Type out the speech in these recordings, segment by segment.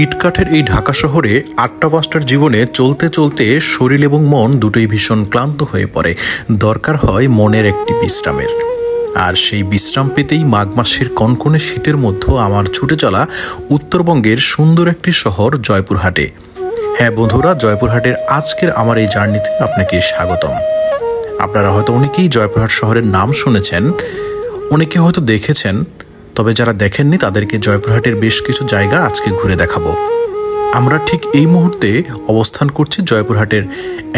ইটকাঠের এই ঢাকা শহরে ৮টা-৫টার জীবনে চলতে চলতে শরীর এবং মন দুটোই ভীষণ ক্লান্ত হয়ে পড়ে। দরকার হয় মনের একটি বিশ্রামের। আর সেই বিশ্রাম পেতেই মাঘ মাসের কনকনে শীতের মধ্যে আমার ছুটে চলা উত্তরবঙ্গের সুন্দর একটি শহর জয়পুরহাটে। হ্যাঁ বন্ধুরা, জয়পুরহাটের আজকের আমার এই জার্নিতে আপনাকে স্বাগতম। আপনারা হয়তো অনেকেই জয়পুরহাট শহরের নাম শুনেছেন, অনেকে হয়তো দেখেছেন, তবে যারা দেখেননি তাদেরকে জয়পুরহাটের বেশ কিছু জায়গা আজকে ঘুরে দেখাবো। আমরা ঠিক এই মুহূর্তে অবস্থান করছি জয়পুরহাটের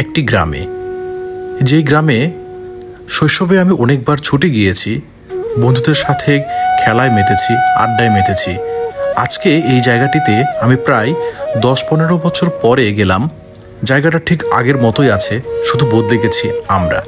একটি গ্রামে, যেই গ্রামে শৈশবে আমি অনেকবার ছুটে গিয়েছি, বন্ধুদের সাথে খেলায় মেতেছি, আড্ডায় মেতেছি। আজকে এই জায়গাটিতে আমি প্রায় 10-15 বছর পরে গেলাম। জায়গাটা ঠিক আগের মতোই আছে, শুধু বদলে গেছি আমরা।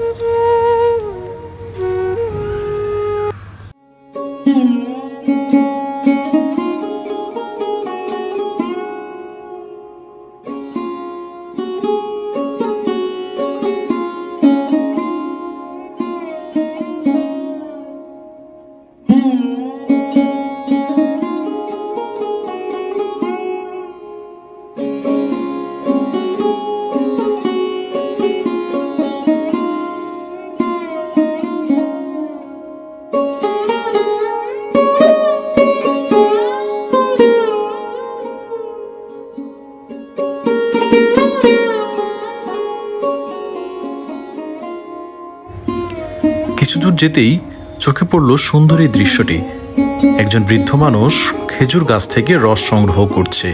কিছু দূর যেতেই চোখে পড়ল সুন্দর এই দৃশ্যটি। একজন বৃদ্ধ মানুষ খেজুর গাছ থেকে রস সংগ্রহ করছে।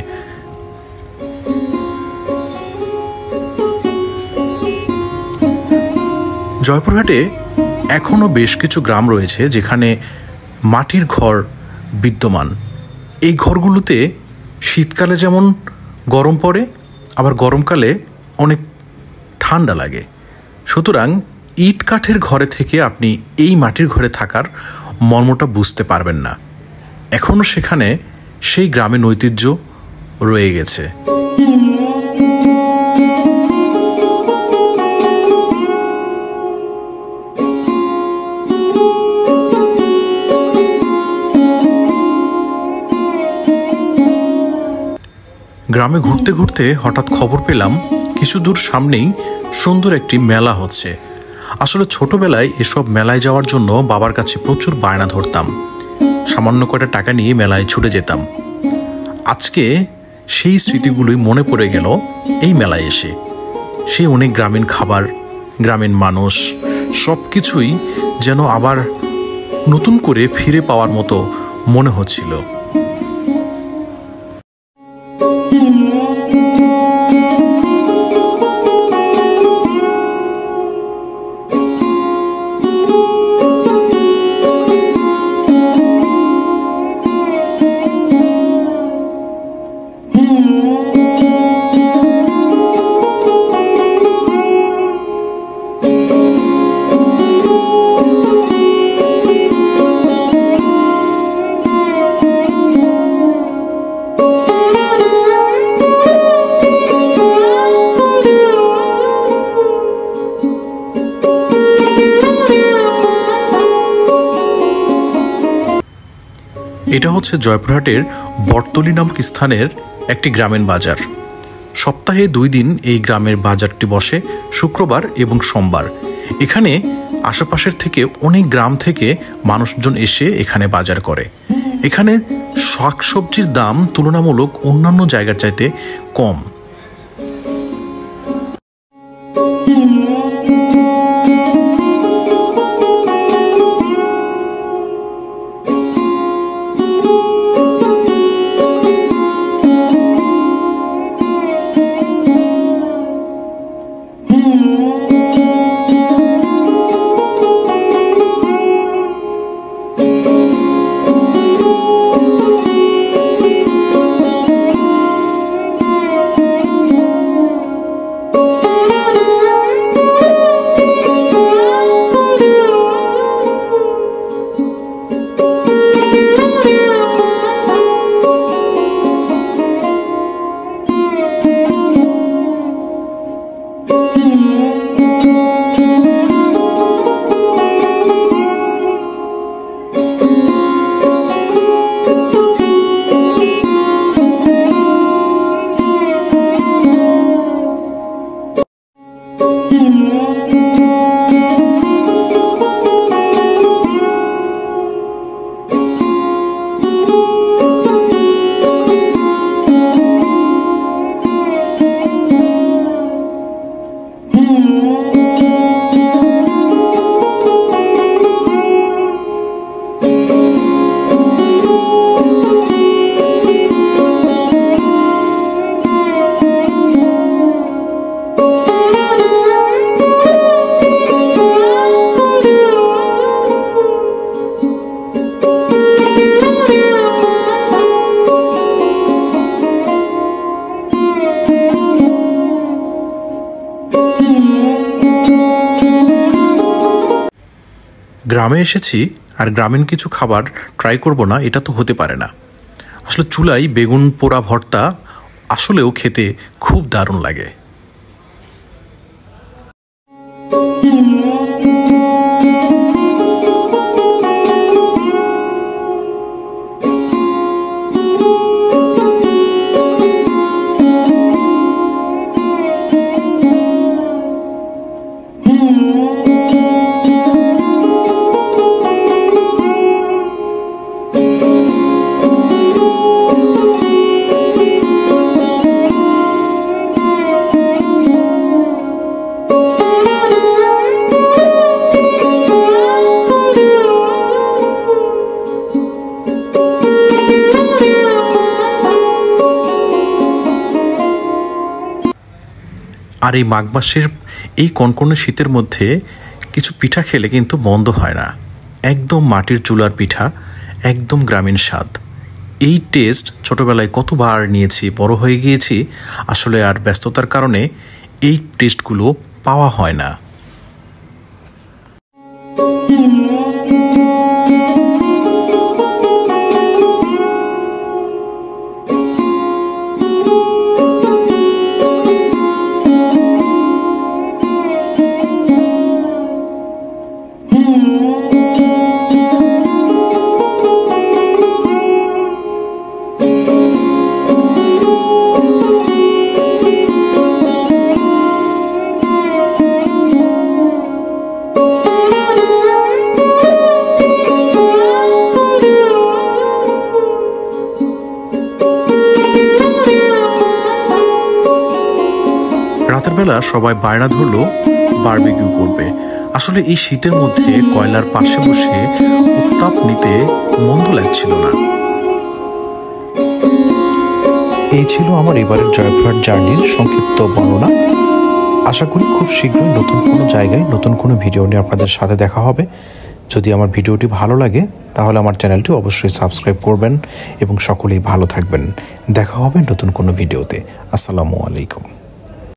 জয়পুরহাটে এখনো বেশ কিছু গ্রাম রয়েছে যেখানে মাটির ঘর বিদ্যমান। এই ঘরগুলোতে শীতকালে যেমন গরম পড়ে, আবার গরমকালে অনেক ঠান্ডা লাগে। সুতরাং ইট কাঠের ঘরে থেকে আপনি এই মাটির ঘরে থাকার মর্মটা বুঝতে পারবেন না। এখনও সেখানে সেই গ্রামের ঐতিহ্য রয়ে গেছে। গ্রামে ঘুরতে ঘুরতে হঠাৎ খবর পেলাম কিছু দূর সামনেই সুন্দর একটি মেলা হচ্ছে। আসলে ছোটবেলায় এসব মেলায় যাওয়ার জন্য বাবার কাছে প্রচুর বায়না ধরতাম। সামান্য কয়টা টাকা নিয়ে মেলায় ছুটে যেতাম। আজকে সেই স্মৃতিগুলোই মনে পড়ে গেল এই মেলায় এসে। সেই অনেক গ্রামীণ খাবার, গ্রামীণ মানুষ, সব কিছুই যেন আবার নতুন করে ফিরে পাওয়ার মতো মনে হচ্ছিল। এটা হচ্ছে জয়পুরহাটের বটতলী নামক স্থানের একটি গ্রামীণ বাজার। সপ্তাহে 2 দিন এই গ্রামের বাজারটি বসে, শুক্রবার এবং সোমবার। এখানে আশেপাশের থেকে অনেক গ্রাম থেকে মানুষজন এসে এখানে বাজার করে। এখানে শাকসবজির দাম তুলনামূলক অন্যান্য জায়গার চাইতে কম। গ্রামে এসেছি আর গ্রামীণ কিছু খাবার ট্রাই করব না, এটা তো হতে পারে না। আসলে চুলায় বেগুন পোড়া ভর্তা আসলেও খেতে খুব দারুণ লাগে। আর এই মাঘ মাসের এই কনকনে শীতের মধ্যে কিছু পিঠা খেলে কিন্তু মন্দ হয় না। একদম মাটির চুলার পিঠা, একদম গ্রামীণ স্বাদ। এই টেস্ট ছোটবেলায় কতবার নিয়েছি, বড় হয়ে গিয়েছি, আসলে আর ব্যস্ততার কারণে এই টেস্টগুলো পাওয়া হয় না। রাতের বেলা সবাই বায়না ধরলো বারবিকিউ করবে। আসলে এই শীতের মধ্যে কয়লার পাশে বসে উত্তাপ নিতে মন্দ লাগছিল না। এই ছিল আমার এবারের জয়পুরহাট জার্নির সংক্ষিপ্ত বর্ণনা। আশা করি খুব শীঘ্রই নতুন কোনো জায়গায় নতুন কোনো ভিডিও নিয়ে আপনাদের সাথে দেখা হবে। যদি আমার ভিডিওটি ভালো লাগে তাহলে আমার চ্যানেলটি অবশ্যই সাবস্ক্রাইব করবেন এবং সকলেই ভালো থাকবেন। দেখা হবে নতুন কোনো ভিডিওতে। আসসালামু আলাইকুম।